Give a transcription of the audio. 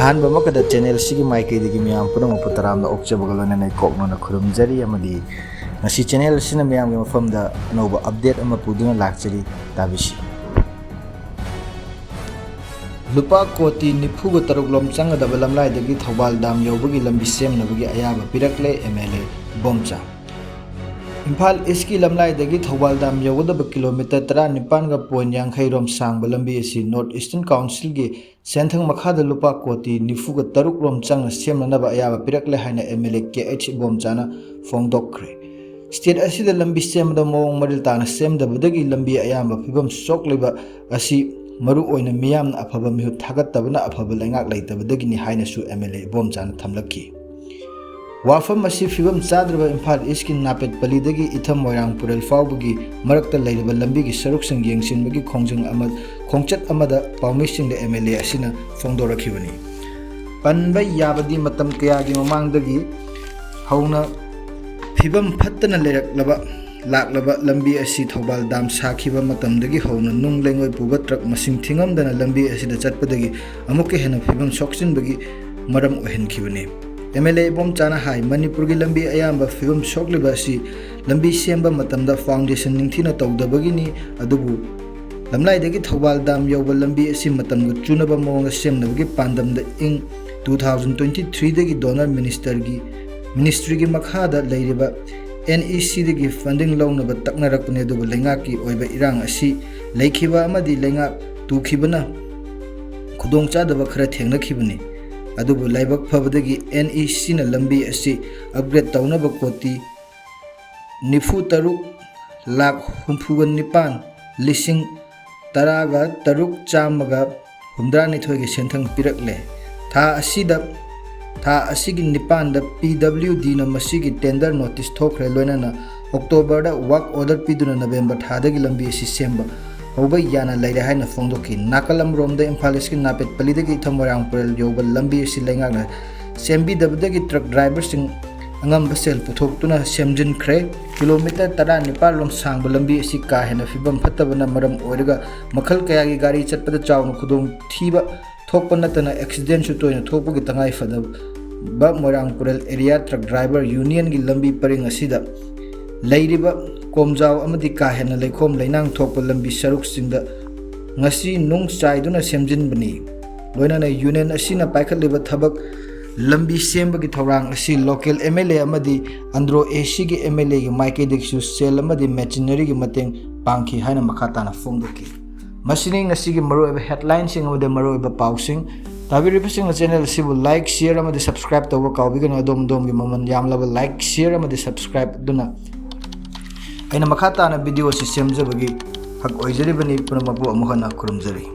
अहानब मकदा चैनल सिगी माइकैदगी मियाम पुनम पुतरामदा ओक्चबगा लोननै कोकनोना खुरुमजरी अमदी ngasi channel sina miyam gi mafamda anoba update ama puduna lakchari tabisi lupa koti nifuga taruklom changadaba lamlai dagi Thoubal Dam yobagi lambi semnabagi ayaba pirakle MLA Ibomcha Imphal East Lamlai dagi Thoubal Dam yogadaba kilometer 19.50 rom sangba lambi asi North Eastern Council gi senthang makhada lupa koti nifuga taruklom changna semnanaba ayaba pirakle haina MLA Ibomcha na fongdokre State asida lambi semda mong maril tana semdabadagi lambi ayamba fibam sokleba asi maru oina miyamna afaba mihu thagattabana afaba lengak leitabadagi ni haina su MLA Ibomcha na thamlaki wafam asi fibam chadraba Imphal East Napet Palli dagi itham moirang pural fawbagi marakta leiraba lambi gi saruk sang yengsinbagi khongjang amad khongchat amada pawmising de MLA asina fongdorakhibani panba yabadi matam kaya gi mamangdagi hauna Fibam Patana Laklaba Lambi asi Thoubal Dam Sakiba Matamdagi Hona Nung Langoi Puba Truck Masing Tingam than a Lambi asi the Chatpadagi Amuki Hena Fibam Soxin Bagi Madam Ohen Kibane MLA Ibomcha Hai Manipur Lambi Ayamba Fibam Soklibasi Lambi Semba Matamda Foundation Nintina Tauda Bagini Adubu Lamlai dagi Thoubal Dam Yoba Lambi asi Matamga Chunaba Monga Semnabagi Pandam the Ing 2023 dagi Donor Ministry gi makhada leiriba NEC dagi funding launaba taknarakpane adubu lengaki oiba irang asi leikhiba amadi lengak tukhibana khudongchadaba khara thengnakhibani adubu laibak phabadagi NEC na lambi asi upgrade taunaba koti nifu taruk lakh humfugan nipan lising taraga taruk chamaga humdrani thoigi senthang pirakle Tha asigi nipan da PWD na masigi tender notice thokre loinana October da work order piduna November thadagi lambi asi semba hoba yana leire haina fongdoki nakalam rom da Imphal East Napet Palli dagi thamorang pural yoba lambi asi lengakna sembi dabdagi truck driver sing angam basel puthoktuna semjin khre kilometer 19 rom sangba lambi asi ka hena fibam phattabana maram oiraga makhal kaya gi gari chatpada chawna khudong thiba thokpa natana accident su toina thokpagi tangai fada ba morang pural area truck driver union gi lambi paring asida leiriba komjau amadi ka hena leikhom leinang thokpa lambi saruk singda ngasi nung chaiduna semjin bani loinana union asina paikhatliba thabak lambi sembagi thorang asi local MLA amadi andro AC gi MLA gi maike diksu sel amadi machinery gi mateng pangki haina makhatana fongdoki Masini ngasigi maroiba headline sing amade maroiba pausing tabiribasing channel sibu like share amade subscribe tawba kawbigana dom gi maman yamlaba like share amade subscribe duna aina makhatana video si semjabagi hak oijaribani punamabu amuhana kurumjari